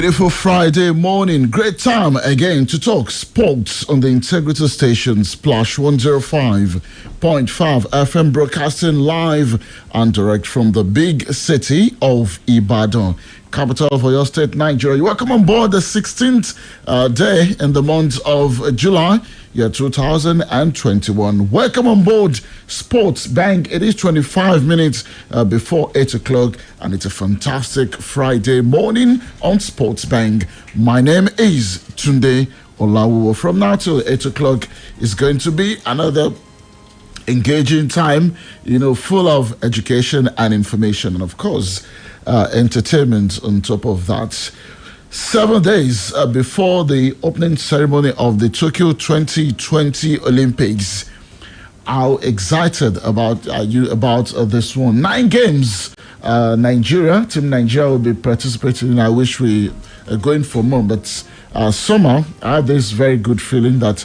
Beautiful Friday morning. Great time again to talk sports on the Integrity Station, Splash 105.5 FM, broadcasting live and direct from the big city of Ibadan, capital of your state, Nigeria. Welcome on board the 16th day in the month of July, year 2021. Welcome on board Sports Bank. It is 25 minutes before 8 o'clock, and it's a fantastic Friday morning on Sports Bank. My name is Tunde Olawu. From now till 8 o'clock is going to be another engaging time, full of education and information, and of course, entertainment on top of that. 7 days before the opening ceremony of the Tokyo 2020 Olympics. How excited are you about this one? 9 games. Team Nigeria will be participating. I wish we are going for more, but somehow I have this very good feeling that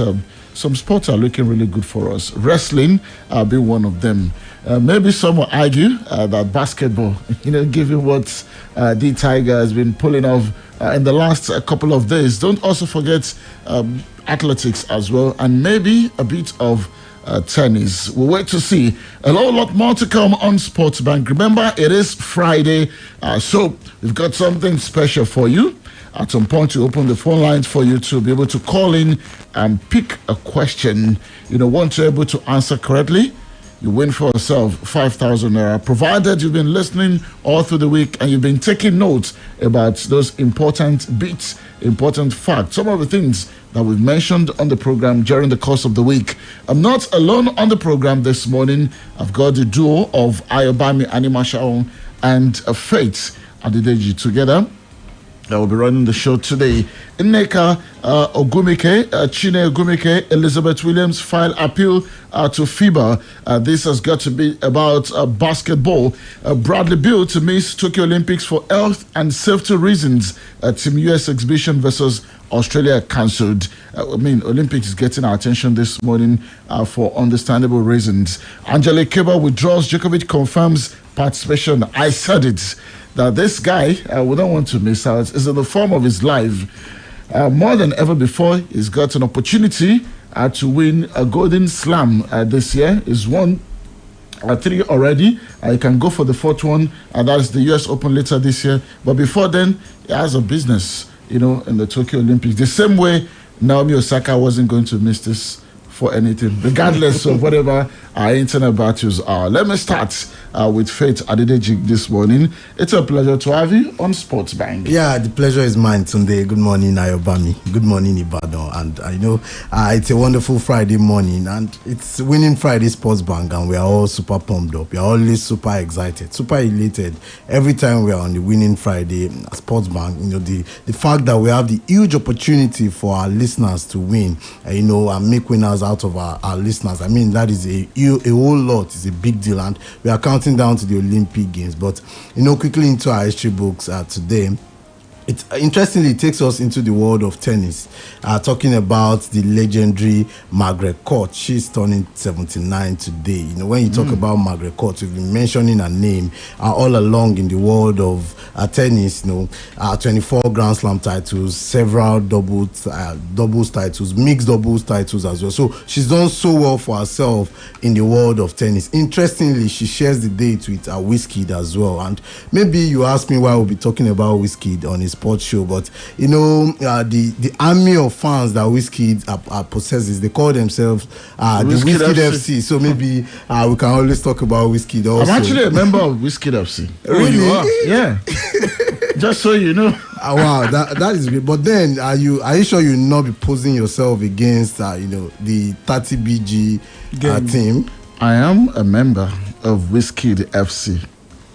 some sports are looking really good for us. Wrestling will be one of them. Maybe some will argue that basketball, given what the Tiger has been pulling off in the last couple of days. Don't also forget athletics as well, and maybe a bit of tennis. We'll wait to see. A lot more to come on Sports Bank. Remember, it is Friday, so we've got something special for you. At some point, we open the phone lines for you to be able to call in and pick a question. Once you're able to answer correctly, you win for yourself 5,000 naira, provided you've been listening all through the week and you've been taking notes about those important bits, important facts, some of the things that we've mentioned on the program during the course of the week. I'm not alone on the program this morning. I've got the duo of Ayobami Animashaon and Faith Adedeji together. I will be running the show today. Nneka Ogumike, Chine Ogumike, Elizabeth Williams file appeal to FIBA. This has got to be about basketball. Bradley Bill to miss Tokyo Olympics for health and safety reasons. Team US exhibition versus Australia cancelled. Olympics is getting our attention this morning for understandable reasons. Angelique Kerber withdraws. Djokovic confirms participation. I said it, that this guy, we don't want to miss out, is in the form of his life. More than ever before, he's got an opportunity to win a Golden Slam this year. He's won 3 already. He can go for the 4th one, and that's the US Open later this year. But before then, he has a business, in the Tokyo Olympics. The same way Naomi Osaka wasn't going to miss this for anything, regardless of whatever our internal battles are. Let me start with Faith Adedeji this morning. It's a pleasure to have you on Sports Bank. Yeah, the pleasure is mine today. Good morning, Ayobami. Good morning, Ibadan. And I know it's a wonderful Friday morning, and it's Winning Friday Sports Bank, and we are all super pumped up. We are always super excited, super elated every time we are on the Winning Friday Sports Bank. The fact that we have the huge opportunity for our listeners to win, and make winners out of our listeners. That is a whole lot. It's a big deal, and we are counting down to the Olympic Games. But quickly into our history books today. It interestingly takes us into the world of tennis, talking about the legendary Margaret Court. She's turning 79 today. When you talk about Margaret Court, we've been mentioning her name all along in the world of tennis. 24 Grand Slam titles, several doubles titles, mixed doubles titles as well. So she's done so well for herself in the world of tennis. Interestingly, she shares the date with Wizkid as well. And maybe you ask me why we'll be talking about Wizkid on his sports show, but the army of fans that Wizkid possesses, they call themselves the Wizkid FC. So maybe we can always talk about Wizkid also. I'm actually a member of Wizkid FC. Really? You are? Yeah. Just so you know. Wow, that is great. But then, are you sure you'll not be posing yourself against the 30BG team? I am a member of Wizkid FC.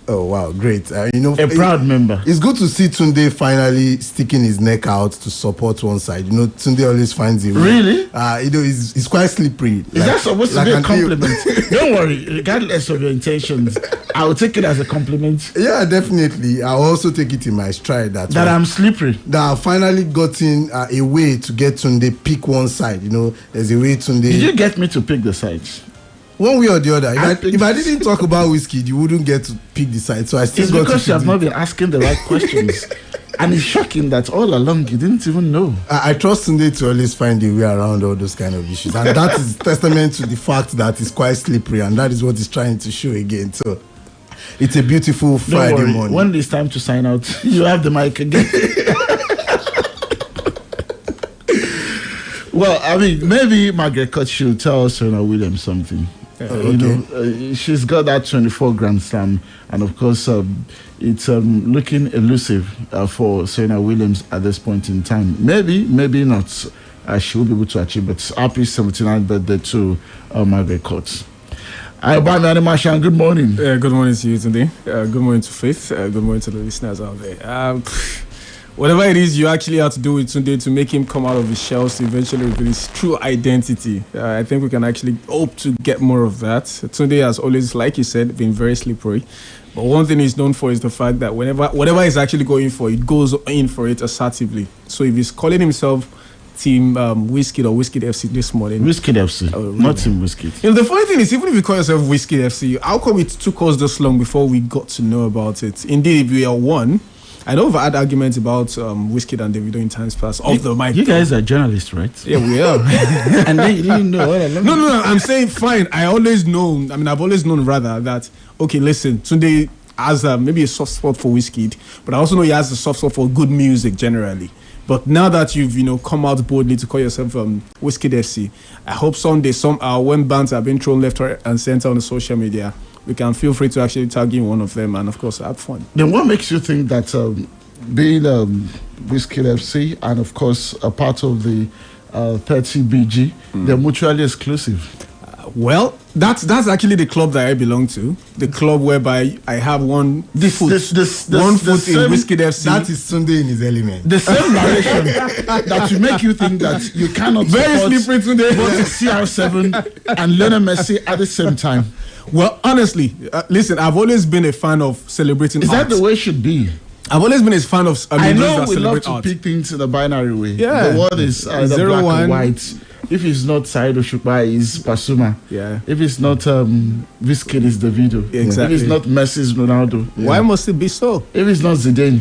Oh wow, great! A proud member. It's good to see Tunde finally sticking his neck out to support one side. Tunde always finds a way. Really? He's quite slippery. Is that supposed to be a compliment? Don't worry, regardless of your intentions, I will take it as a compliment. Yeah, definitely. I'll also take it in my stride that I'm slippery. That I've finally gotten a way to get Tunde pick one side. There's a way Tunde. Did you get me to pick the sides? One way or the other. If I didn't talk about Wizkid, you wouldn't get to pick the side. So I still got to. It's because you have not been asking the right questions. And it's shocking that all along you didn't even know. I trust Sunday to always find a way around all those kind of issues. And that is testament to the fact that it's quite slippery, and that is what he's trying to show again. So it's a beautiful Friday morning. When it's time to sign out, you have the mic again. Well, I mean, maybe Margaret Court should tell Serena Williams something. She's got that 24 Grand Slam, and of course, it's looking elusive for Serena Williams at this point in time. Maybe not. She will be able to achieve, but happy 79th birthday to Margaret Court. Good morning. Good morning to you today. Good morning to Faith. Good morning to the listeners out there. Whatever it is you actually have to do with Tunde to make him come out of his shells to eventually reveal his true identity, I think we can actually hope to get more of that. Tunde has always, like you said, been very slippery. But one thing he's known for is the fact that whatever he's actually going for, it goes in for it assertively. So if he's calling himself Team Wizkid or Wizkid FC this morning. Wizkid FC, not Team Wizkid. The funny thing is, even if you call yourself Wizkid FC, how come it took us this long before we got to know about it? Indeed, if we are one, I know we've had arguments about Wizkid and Davido in times past off the mic. You guys are journalists, right? Yeah, we are. And then you didn't know. No. I'm saying fine. I've always known rather that, okay, listen, Tunde has maybe a soft spot for Wizkid, but I also know he has a soft spot for good music generally. But now that you've come out boldly to call yourself Wizkid FC, I hope someday when bans are being thrown left, right, and center on the social media, we can feel free to actually tag in one of them and, of course, have fun. Then what makes you think that being Wizkid FC and, of course, a part of the 30 BG, they're mutually exclusive? Well, that's actually the club that I belong to. The club whereby I have one foot in Wizkid FC. That is Sunday in his element. The same narration that will make you think that you cannot very slippery today. Both CR7 and Lionel Messi at the same time. Well, honestly, listen, I've always been a fan of celebrating art. Is that the way it should be? I've always been a fan of I know we love to pick things in a binary way. Yeah. The word is either black and white. If it's not Said Oshupa, it's Pasuma. Yeah. If it's not Wizkid, it's Davido. Exactly. If it's not Messi, it's Ronaldo. Yeah. Why must it be so? If it's not Zidane,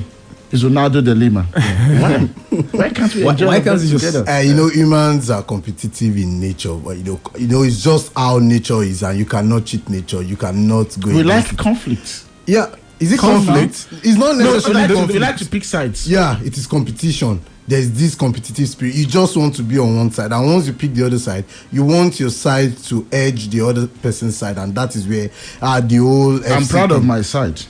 it's Ronaldo de Lima. Why can't we enjoy why can't we just together? Humans are competitive in nature, but it's just how nature is, and you cannot cheat nature. You cannot go. We like conflict. Yeah. Is it conflict? It's not necessarily conflict. We like to pick sides. Yeah, it is competition. There's this competitive spirit. You just want to be on one side, and once you pick the other side, you want your side to edge the other person's side, and that is where the whole. I'm proud of my side,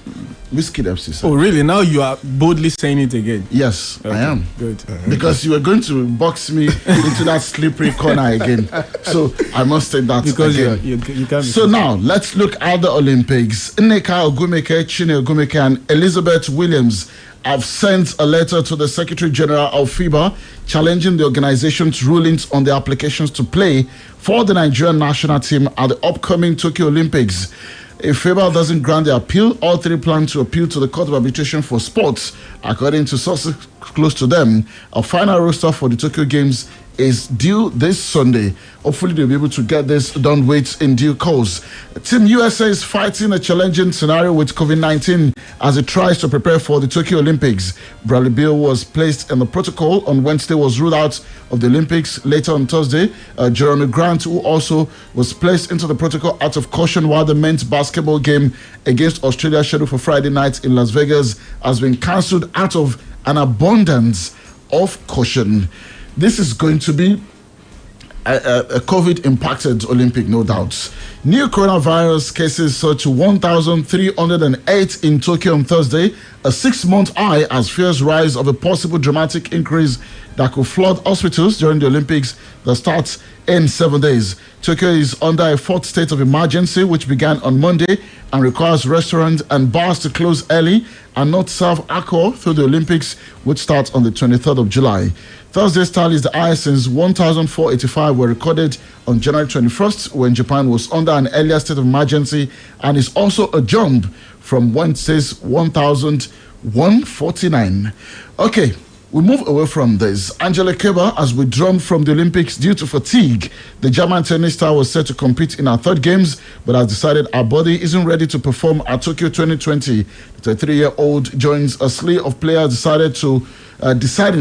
Wizkid FC side. Oh, really? Now you are boldly saying it again. Yes, okay. I am. Good. Because you were going to box me into that slippery corner again, so I must say that because again. You can't. So now let's look at the Olympics. Nneka Ogumeke, Chine Ogumeke, and Elizabeth Williams have sent a letter to the Secretary General of FIBA challenging the organization's rulings on their applications to play for the Nigerian national team at the upcoming Tokyo Olympics. If FIBA doesn't grant the appeal, all three plan to appeal to the Court of Arbitration for Sports. According to sources close to them, a final roster for the Tokyo Games is due this Sunday. Hopefully they'll be able to get this done with in due course. Team USA is fighting a challenging scenario with COVID-19 as it tries to prepare for the Tokyo Olympics. Bradley Beal was placed in the protocol on Wednesday, was ruled out of the Olympics later on Thursday. Jerome Grant, who also was placed into the protocol out of caution while the men's basketball game against Australia scheduled for Friday night in Las Vegas has been cancelled out of an abundance of caution. This is going to be a COVID-impacted Olympic, no doubt. New coronavirus cases surged to 1,308 in Tokyo on Thursday, a 6-month high as fears rise of a possible dramatic increase that could flood hospitals during the Olympics that starts in 7 days. Tokyo is under a fourth state of emergency, which began on Monday and requires restaurants and bars to close early and not serve alcohol through the Olympics, which starts on the 23rd of July. Thursday's tally is the highest since 1,485 were recorded on January 21st, when Japan was under an earlier state of emergency, and is also a jump from Wednesday's 1,149. Okay, We move away from this. Angela Kerber has withdrawn from the Olympics due to fatigue. The German tennis star was set to compete in her third games, but has decided her body isn't ready to perform at Tokyo 2020. The 33-year-old joins a slew of players deciding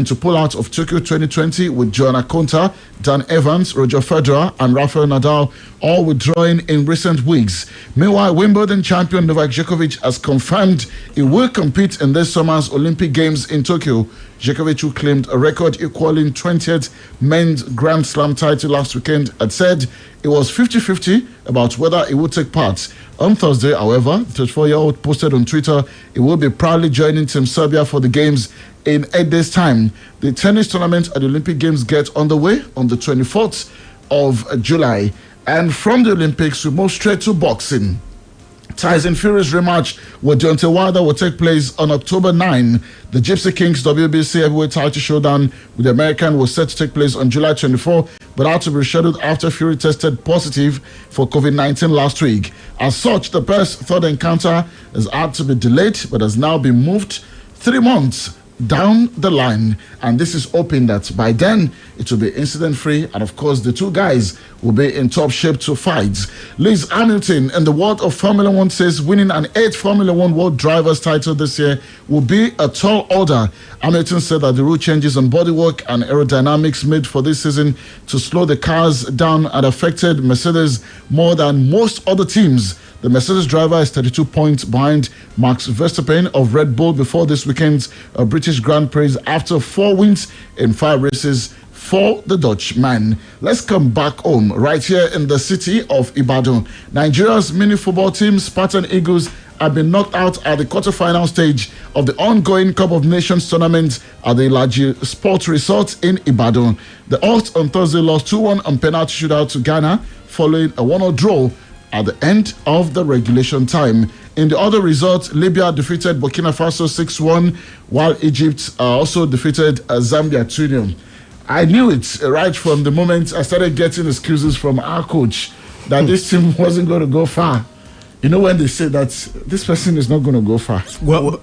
to pull out of Tokyo 2020, with Joanna Konta, Dan Evans, Roger Federer, and Rafael Nadal all withdrawing in recent weeks. Meanwhile, Wimbledon champion Novak Djokovic has confirmed he will compete in this summer's Olympic Games in Tokyo. Djokovic, who claimed a record equaling 20th men's Grand Slam title last weekend, had said it was 50-50 about whether he would take part. On Thursday, however, the 34-year-old posted on Twitter he will be proudly joining Team Serbia for the Games in 8 days' time. The tennis tournament at the Olympic Games gets underway on the 24th of July. And from the Olympics, we move straight to boxing. Tyson Fury's rematch with Deontay Wilder will take place on October 9. The Gypsy Kings WBC heavyweight title showdown with the American was set to take place on July 24, but had to be rescheduled after Fury tested positive for COVID-19 last week. As such, the pair's third encounter has had to be delayed, but has now been moved 3 months down the line, and this is hoping that by then it will be incident-free, and of course the two guys will be in top shape to fight. Lewis Hamilton in the world of Formula One says winning an 8th Formula One World Drivers title this year will be a tall order. Hamilton said that the rule changes on bodywork and aerodynamics made for this season to slow the cars down had affected Mercedes more than most other teams. The Mercedes driver is 32 points behind Max Verstappen of Red Bull before this weekend's British Grand Prix after 4 wins in 5 races for the Dutchman. Let's come back home right here in the city of Ibadan. Nigeria's mini football team, Spartan Eagles, have been knocked out at the quarterfinal stage of the ongoing Cup of Nations tournament at the Ilaji Sports Resort in Ibadan. The Hawks on Thursday lost 2-1 on penalty shootout to Ghana following a 1-0 draw at the end of the regulation time. In the other results, Libya defeated Burkina Faso 6-1, while Egypt also defeated Zambia 2-0. I knew it right from the moment I started getting excuses from our coach that this team wasn't going to go far. You know, when they say that this person is not going to go far. Well,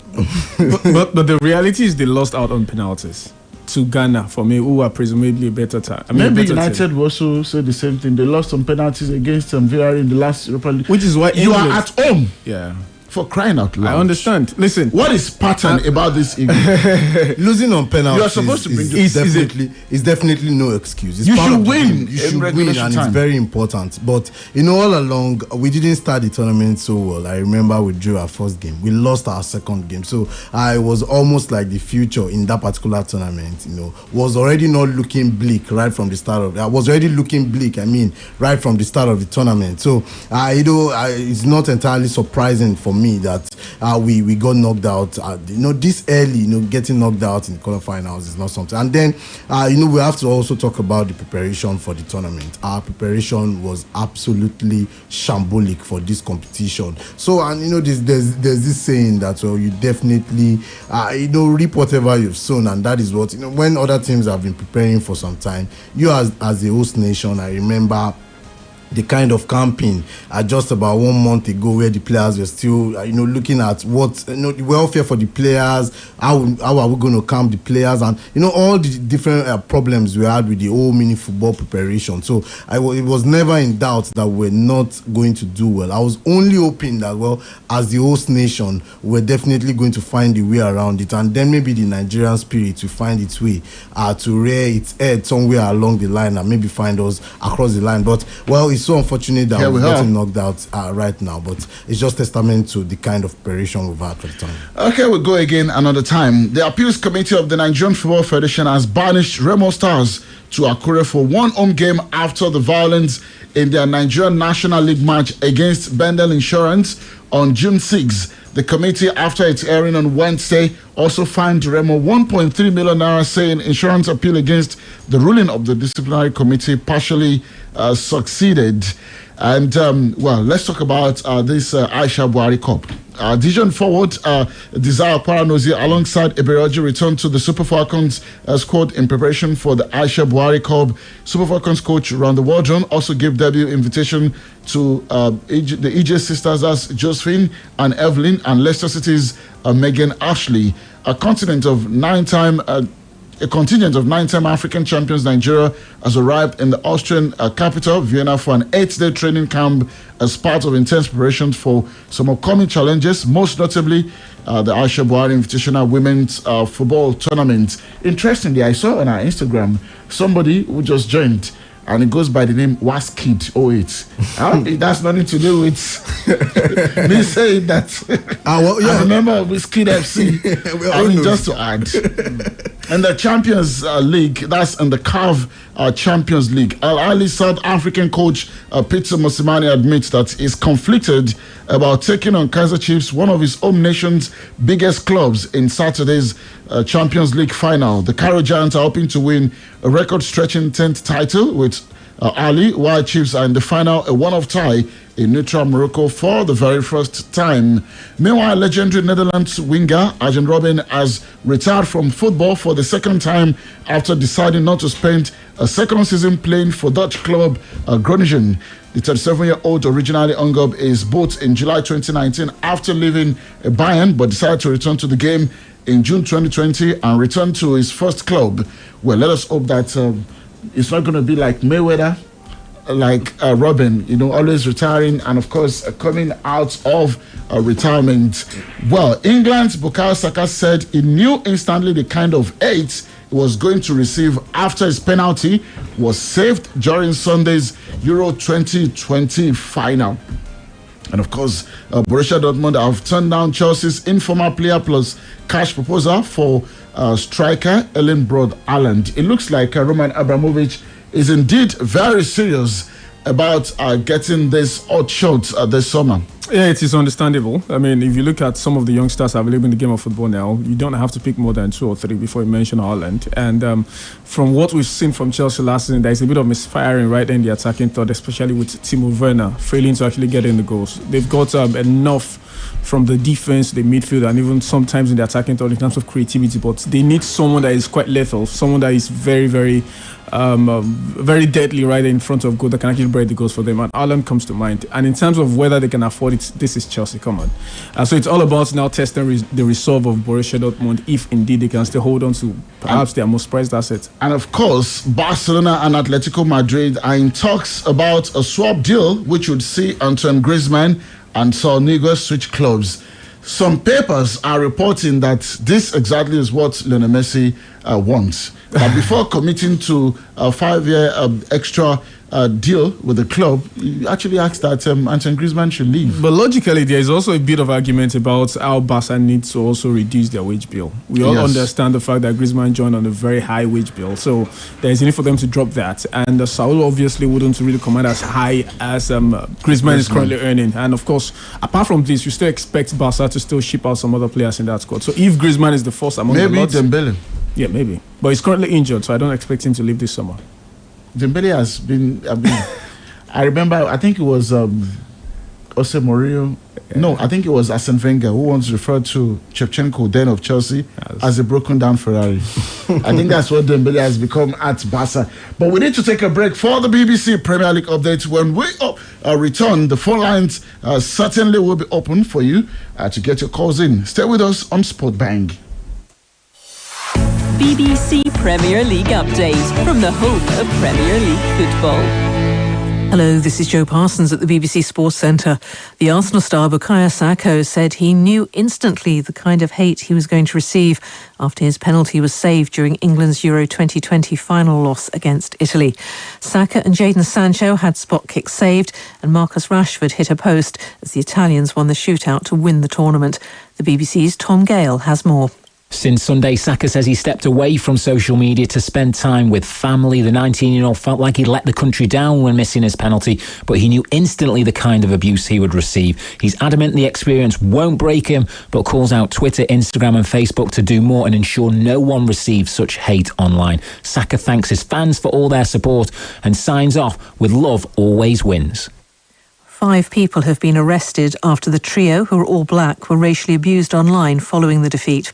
but the reality is they lost out on penalties to Ghana, for me, who are presumably a better time. Maybe United will also say the same thing. They lost some penalties against Villarreal in the last Europa League. Which is why you are at home. Yeah. For crying out loud. I understand. Listen. What is pattern about this evening? Losing on penalties. You are supposed to bring it's definitely no excuse. It's you part should of the win. game. You should win, and it's very important. But you know, all along we didn't start the tournament so well. I remember we drew our first game. We lost our second game. So I was almost like the future in that particular tournament, you know, was already not looking bleak right from the start of it. I was already looking bleak, right from the start of the tournament. So it's not entirely surprising for me that we got knocked out. This early, getting knocked out in quarterfinals is not something. And then, we have to also talk about the preparation for the tournament. Our preparation was absolutely shambolic for this competition. So, there's this saying that, you definitely, reap whatever you've sown, and that is what, when other teams have been preparing for some time, you as a host nation, I remember the kind of campaign just about 1 month ago where the players were still looking at what the welfare for the players, how are we going to camp the players, and all the different problems we had with the whole mini football preparation. So it was never in doubt that we're not going to do well. I was only hoping that, well, as the host nation, we're definitely going to find a way around it, and then maybe the Nigerian spirit will find its way to rear its head somewhere along the line and maybe find us across the line. But well, it's so unfortunate that we're getting knocked out right now, but it's just testament to the kind of preparation we've had for the time. Okay, we'll go again another time. The Appeals Committee of the Nigerian Football Federation has banished Remo Stars to Akure for one home game after the violence in their Nigerian National League match against Bendel Insurance on June 6. The committee, after its hearing on Wednesday, also fined Remo 1.3 million naira, saying insurance appeal against the ruling of the disciplinary committee partially succeeded. And, let's talk about this Aisha Buhari Cup. Division forward Desire Paranozi alongside Ebereji returned to the Super Falcons squad in preparation for the Aisha Buhari Cup. Super Falcons coach Randy Waldron also gave debut invitation to the EJ sisters as Josephine and Evelyn and Leicester City's Megan Ashley. A continent of 9-time A contingent of 9-time African champions Nigeria has arrived in the Austrian capital, Vienna, for an 8-day training camp as part of intense preparations for some upcoming challenges, most notably the Aisha Buhari Invitational Women's Football Tournament. Interestingly, I saw on our Instagram somebody who just joined, and it goes by the name Waskid08. That's nothing to do with me saying that. I remember Wizkid FC. Just to add. In the Champions League, that's in the CAF Champions League, Al Ahly South African coach Peter Mosimane admits that he's conflicted about taking on Kaizer Chiefs, one of his home nation's biggest clubs, in Saturday's Champions League final. The Cairo Giants are hoping to win a record-stretching 10th title with Ali, while Chiefs are in the final, a one-off tie in neutral Morocco for the very first time. Meanwhile, legendary Netherlands winger Arjen Robben has retired from football for the second time after deciding not to spend a second season playing for Dutch club Groningen. The 37-year-old originally hung up his boots in July 2019 after leaving Bayern, but decided to return to the game in June 2020 and return to his first club. Well, let us hope that it's not going to be like Mayweather, like Robben, always retiring and, of course, coming out of retirement. Well, England's Bukayo Saka said he knew instantly the kind of hate he was going to receive after his penalty was saved during Sunday's Euro 2020 final. And, of course, Borussia Dortmund have turned down Chelsea's informal player plus cash proposal for striker Erling Braut Haaland. It looks like Roman Abramovich is indeed very serious about getting this odd shot this summer. Yeah, it is understandable. I mean, if you look at some of the youngsters available in the game of football now, you don't have to pick more than 2 or 3 before you mention Haaland. And from what we've seen from Chelsea last season, there's a bit of misfiring right in the attacking third, especially with Timo Werner failing to actually get in the goals. They've got enough from the defense, the midfield, and even sometimes in the attacking third in terms of creativity. But they need someone that is quite lethal, someone that is very, very very deadly right in front of goal that can actually break the goals for them, and Haaland comes to mind. And in terms of whether they can afford it, this is Chelsea, come on. So it's all about now testing the resolve of Borussia Dortmund, if indeed they can still hold on to perhaps their most prized asset. And of course, Barcelona and Atletico Madrid are in talks about a swap deal which would see Antoine Griezmann and Saul Niguez switch clubs. Some papers are reporting that this exactly is what Lionel Messi wants. But before committing to a 5-year extra deal with the club, you actually asked that Antoine Griezmann should leave. But logically, there is also a bit of argument about how Barca needs to also reduce their wage bill. We all understand the fact that Griezmann joined on a very high wage bill, so there is a need for them to drop that. And Saul obviously wouldn't really command as high as Griezmann is currently earning. And of course, apart from this, you still expect Barca to still ship out some other players in that squad. So if Griezmann is the first among the lots, Dembele. Yeah, maybe. But he's currently injured, so I don't expect him to leave this summer. Dembele has been. I remember. I think it was Jose Mourinho. No, I think it was Arsene Wenger who once referred to Shevchenko, then of Chelsea, as a broken down Ferrari. I think that's what Dembele has become at Barca. But we need to take a break for the BBC Premier League update. When we return, the phone lines certainly will be open for you to get your calls in. Stay with us on Sport Bang. BBC Premier League update from the home of Premier League football. Hello, this is Joe Parsons at the BBC Sports Centre. The Arsenal star Bukayo Saka said he knew instantly the kind of hate he was going to receive after his penalty was saved during England's Euro 2020 final loss against Italy. Saka and Jadon Sancho had spot kicks saved, and Marcus Rashford hit a post as the Italians won the shootout to win the tournament. The BBC's Tom Gale has more. Since Sunday, Saka says he stepped away from social media to spend time with family. The 19-year-old felt like he'd let the country down when missing his penalty, but he knew instantly the kind of abuse he would receive. He's adamant the experience won't break him, but calls out Twitter, Instagram and Facebook to do more and ensure no one receives such hate online. Saka thanks his fans for all their support and signs off with "Love always wins." 5 people have been arrested after the trio, who are all black, were racially abused online following the defeat.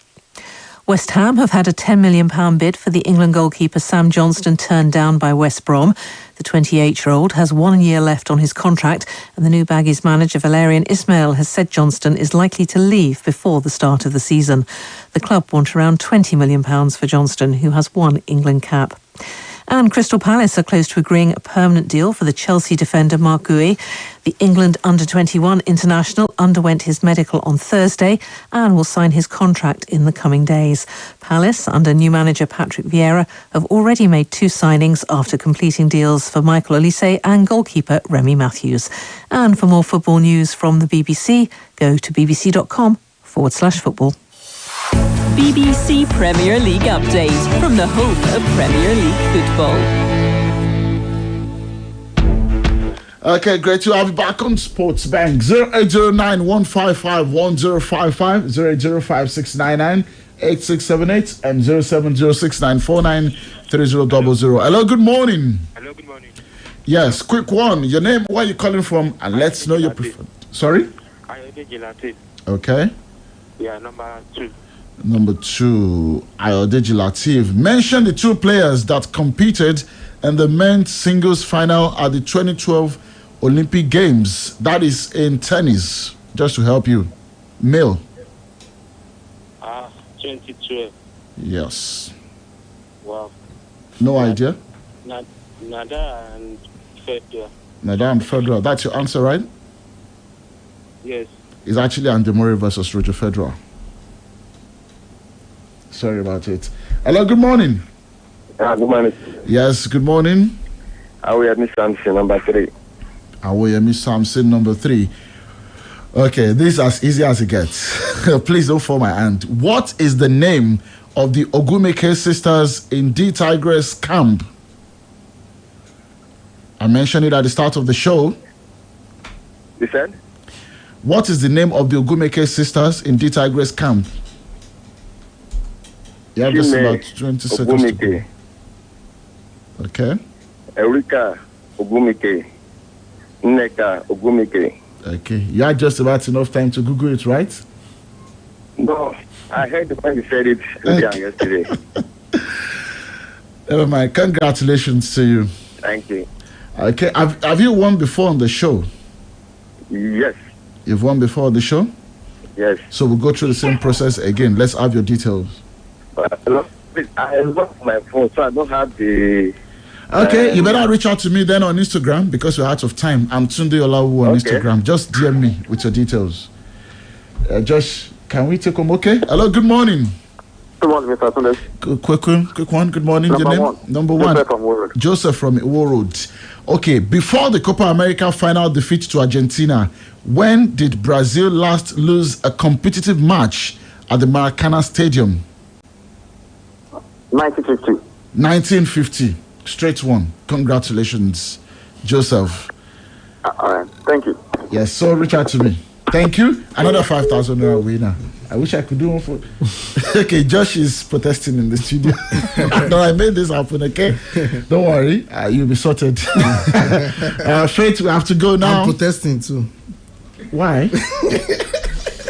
West Ham have had a £10 million bid for the England goalkeeper Sam Johnston turned down by West Brom. The 28-year-old has 1 year left on his contract, and the new Baggies manager Valerian Ismail has said Johnston is likely to leave before the start of the season. The club want around £20 million for Johnston, who has 1 England cap. And Crystal Palace are close to agreeing a permanent deal for the Chelsea defender Mark Gui. The England under-21 international underwent his medical on Thursday and will sign his contract in the coming days. Palace, under new manager Patrick Vieira, have already made 2 signings after completing deals for Michael Olise and goalkeeper Remy Matthews. And for more football news from the BBC, go to bbc.com/football. BBC Premier League update from the home of Premier League football. Okay, great to have you back on Sports Bank. 0809 155 1055, 0805 8678, and 0706 949 3000. Hello, good morning. Hello, good morning. Yes, quick one. Your name, where are you calling from, and let's know your preferred. Sorry? Okay. Yeah, number 2. Number 2, Ayodeji Lateef. Mention the 2 players that competed in the men's singles final at the 2012 Olympic Games. That is in tennis, just to help you. Male. 2012. Yes. Wow. No idea? Nadal and Federer. Nadal and Federer. That's your answer, right? Yes. It's actually Andy Murray versus Roger Federer. Sorry about it. Hello, good morning. Good morning. Yes, good morning. Awoyemi Samson, number 3. Awoyemi Samson, number 3. Okay, this is as easy as it gets. Please don't fall my hand. What is the name of the Ogumeke sisters in D Tigress camp? I mentioned it at the start of the show. You said? What is the name of the Ogumeke sisters in D Tigress camp? You have just about 20 seconds to go. Okay. Erika Ogumike. Nneka Ogumike. Okay. You had just about enough time to Google it, right? No, I heard when you said it yesterday. Never mind. Congratulations to you. Thank you. Okay. Have you won before on the show? Yes. You've won before on the show? Yes. So we'll go through the same process again. Let's have your details. I lost my phone, so I don't have the... Okay, you better reach out to me then on Instagram because we're out of time. I'm Tunde Olawu on Instagram. Just DM me with your details. Josh, can we take them? Okay. Hello, good morning. Good morning, Mr. Tunde. Quick one. Good morning. Number Your name? one. Number 1. Joseph from Iwo Road. Joseph from Iwo Road. Okay, before the Copa America final defeat to Argentina, when did Brazil last lose a competitive match at the Maracanã Stadium? 1950. 1950. Straight one. Congratulations, Joseph. All right. Thank you. Yes, so reach out to me. Thank you. Another 5,000 naira winner. I wish I could do one for... Okay, Josh is protesting in the studio. No, I made this happen, okay? Don't worry. You'll be sorted. Faith, we have to go now. I'm protesting too. Why?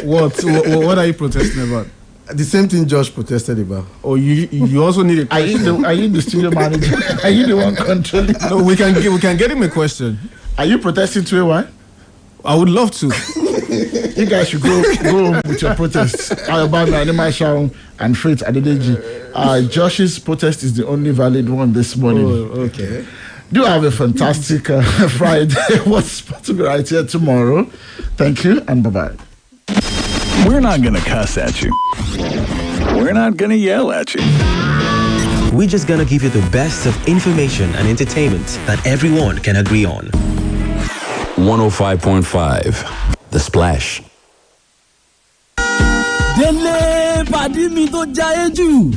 What are you protesting about? The same thing Josh protested about. Oh, you also need a question. Are you the studio manager? Are you the one controlling? No, we can get him a question. Are you protesting to why? I would love to. You guys should go with your protests. Ayobami, Anima Shaun, and Faith Adedeji. Josh's protest is the only valid one this morning. Oh, okay. Do have a fantastic Friday. What's supposed to be right here tomorrow. Thank you and bye-bye. We're not going to cuss at you. We're not going to yell at you. We're just going to give you the best of information and entertainment that everyone can agree on. 105.5 The Splash. Délé pàdí mi tó jayé jù.